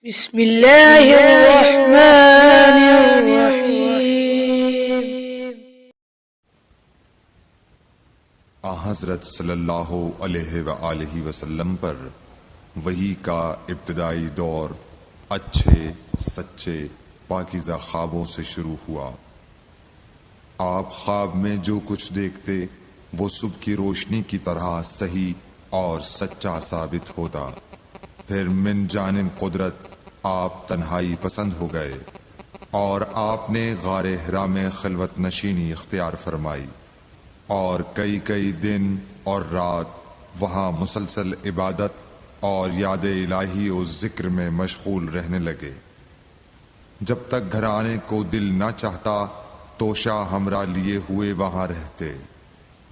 بسم اللہ الرحمن الرحیم۔ حضرت صلی اللہ علیہ وآلہ وسلم پر وحی کا ابتدائی دور اچھے سچے پاکیزہ خوابوں سے شروع ہوا۔ آپ خواب میں جو کچھ دیکھتے وہ صبح کی روشنی کی طرح صحیح اور سچا ثابت ہوتا۔ پھر من جانب قدرت آپ تنہائی پسند ہو گئے اور آپ نے غار حرا میں خلوت نشینی اختیار فرمائی اور کئی دن اور رات وہاں مسلسل عبادت اور یاد الہی و ذکر میں مشغول رہنے لگے۔ جب تک گھر آنے کو دل نہ چاہتا توشہ ہمراہ لیے ہوئے وہاں رہتے۔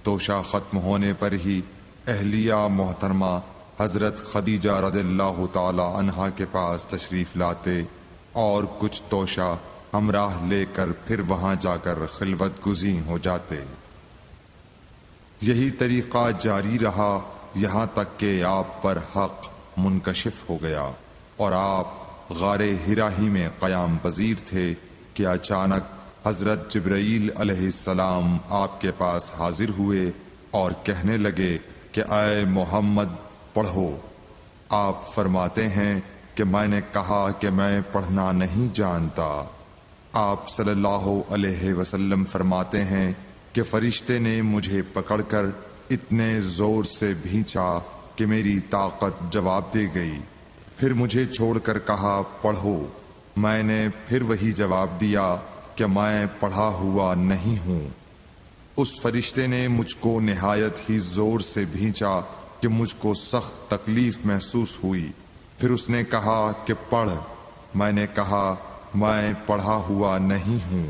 توشہ ختم ہونے پر ہی اہلیہ محترمہ حضرت خدیجہ رضی اللہ تعالی عنہا کے پاس تشریف لاتے اور کچھ توشہ ہمراہ لے کر پھر وہاں جا کر خلوت گزین ہو جاتے۔ یہی طریقہ جاری رہا یہاں تک کہ آپ پر حق منکشف ہو گیا اور آپ غار حرا ہی میں قیام پذیر تھے کہ اچانک حضرت جبرائیل علیہ السلام آپ کے پاس حاضر ہوئے اور کہنے لگے کہ اے محمد پڑھو۔ آپ فرماتے ہیں کہ میں نے کہا کہ میں پڑھنا نہیں جانتا۔ آپ صلی اللہ علیہ وسلم فرماتے ہیں کہ فرشتے نے مجھے پکڑ کر اتنے زور سے بھینچا کہ میری طاقت جواب دے گئی۔ پھر مجھے چھوڑ کر کہا پڑھو۔ میں نے پھر وہی جواب دیا کہ میں پڑھا ہوا نہیں ہوں۔ اس فرشتے نے مجھ کو نہایت ہی زور سے بھینچا کہ مجھ کو سخت تکلیف محسوس ہوئی۔ پھر اس نے کہا کہ پڑھ۔ میں نے کہا میں پڑھا ہوا نہیں ہوں۔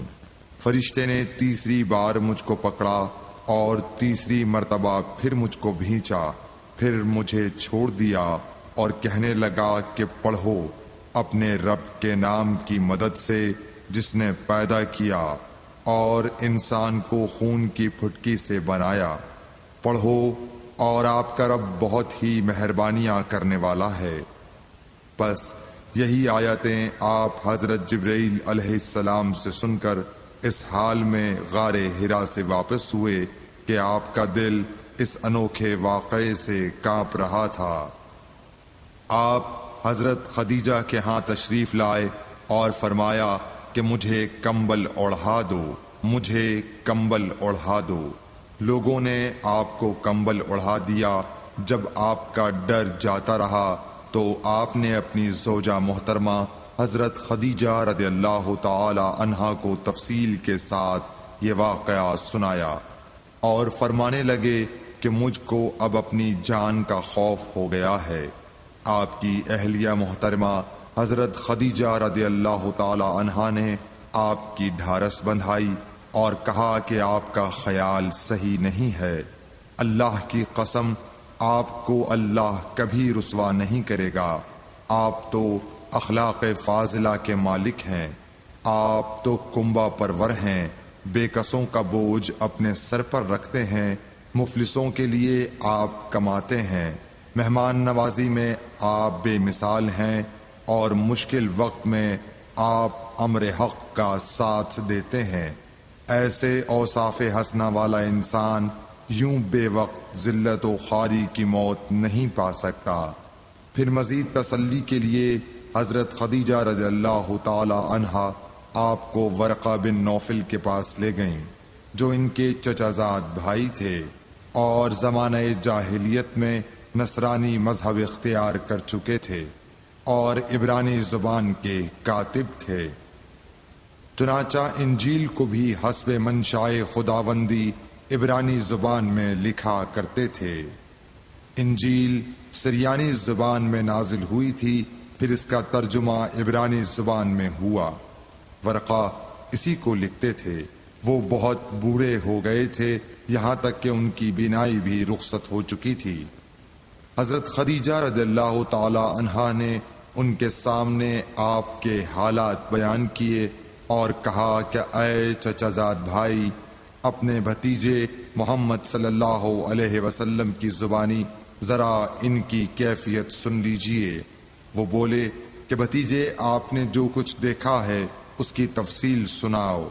فرشتے نے تیسری بار مجھ کو پکڑا اور تیسری مرتبہ پھر مجھ کو بھینچا۔ پھر مجھے چھوڑ دیا اور کہنے لگا کہ پڑھو اپنے رب کے نام کی مدد سے جس نے پیدا کیا اور انسان کو خون کی پھٹکی سے بنایا۔ پڑھو اور آپ کا رب بہت ہی مہربانیاں کرنے والا ہے۔ بس یہی آیتیں آپ حضرت جبرائیل علیہ السلام سے سن کر اس حال میں غار حرا سے واپس ہوئے کہ آپ کا دل اس انوکھے واقعے سے کانپ رہا تھا۔ آپ حضرت خدیجہ کے ہاں تشریف لائے اور فرمایا کہ مجھے کمبل اوڑھا دو، مجھے کمبل اوڑھا دو۔ لوگوں نے آپ کو کمبل اوڑھا دیا۔ جب آپ کا ڈر جاتا رہا تو آپ نے اپنی زوجہ محترمہ حضرت خدیجہ رضی اللہ تعالی عنہا کو تفصیل کے ساتھ یہ واقعہ سنایا اور فرمانے لگے کہ مجھ کو اب اپنی جان کا خوف ہو گیا ہے۔ آپ کی اہلیہ محترمہ حضرت خدیجہ رضی اللہ تعالی عنہا نے آپ کی ڈھارس بندھائی اور کہا کہ آپ کا خیال صحیح نہیں ہے۔ اللہ کی قسم آپ کو اللہ کبھی رسوا نہیں کرے گا۔ آپ تو اخلاق فاضلہ کے مالک ہیں۔ آپ تو کنبہ پرور ہیں، بے کسوں کا بوجھ اپنے سر پر رکھتے ہیں، مفلسوں کے لیے آپ کماتے ہیں، مہمان نوازی میں آپ بے مثال ہیں اور مشکل وقت میں آپ امر حق کا ساتھ دیتے ہیں۔ ایسے اوصاف حسنہ والا انسان یوں بے وقت ذلت و خواری کی موت نہیں پا سکتا۔ پھر مزید تسلی کے لیے حضرت خدیجہ رضی اللہ تعالی عنہا آپ کو ورقہ بن نوفل کے پاس لے گئیں جو ان کے چچا زاد بھائی تھے اور زمانہ جاہلیت میں نصرانی مذہب اختیار کر چکے تھے اور عبرانی زبان کے کاتب تھے۔ چنانچہ انجیل کو بھی حسب منشائے خداوندی عبرانی زبان میں لکھا کرتے تھے۔ انجیل سریانی زبان میں نازل ہوئی تھی، پھر اس کا ترجمہ عبرانی زبان میں ہوا۔ ورقہ اسی کو لکھتے تھے۔ وہ بہت بوڑھے ہو گئے تھے، یہاں تک کہ ان کی بینائی بھی رخصت ہو چکی تھی۔ حضرت خدیجہ رضی اللہ تعالی عنہا نے ان کے سامنے آپ کے حالات بیان کیے اور کہا کہ اے چچا زاد بھائی، اپنے بھتیجے محمد صلی اللہ علیہ وسلم کی زبانی ذرا ان کی کیفیت سن لیجئے۔ وہ بولے کہ بھتیجے آپ نے جو کچھ دیکھا ہے اس کی تفصیل سناؤ۔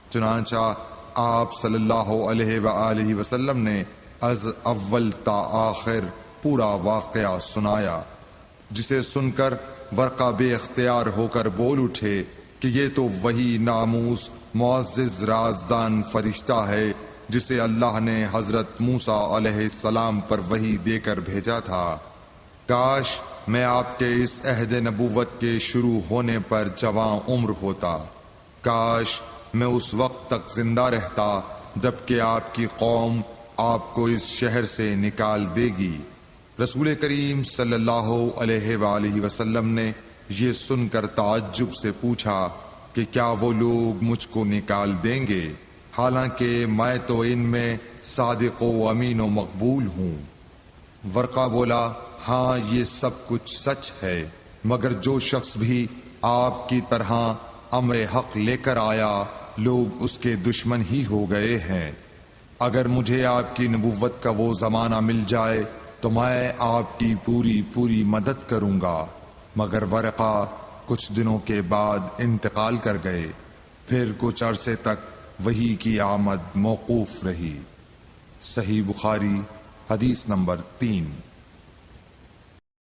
چنانچہ آپ صلی اللہ علیہ وآلہ وسلم نے از اول تا آخر پورا واقعہ سنایا، جسے سن کر ورقہ بے اختیار ہو کر بول اٹھے کہ یہ تو وہی ناموس معزز رازدان فرشتہ ہے جسے اللہ نے حضرت موسیٰ علیہ السلام پر وحی دے کر بھیجا تھا۔ کاش میں آپ کے اس عہد نبوت کے شروع ہونے پر جواں عمر ہوتا، کاش میں اس وقت تک زندہ رہتا جبکہ آپ کی قوم آپ کو اس شہر سے نکال دے گی۔ رسول کریم صلی اللہ علیہ وآلہ وسلم نے یہ سن کر تعجب سے پوچھا کہ کیا وہ لوگ مجھ کو نکال دیں گے، حالانکہ میں تو ان میں صادق و امین و مقبول ہوں۔ ورقہ بولا، ہاں یہ سب کچھ سچ ہے، مگر جو شخص بھی آپ کی طرح امر حق لے کر آیا لوگ اس کے دشمن ہی ہو گئے ہیں۔ اگر مجھے آپ کی نبوت کا وہ زمانہ مل جائے تو میں آپ کی پوری مدد کروں گا، مگر ورقہ کچھ دنوں کے بعد انتقال کر گئے، پھر کچھ عرصے تک وحی کی آمد موقوف رہی۔ صحیح بخاری حدیث نمبر 3۔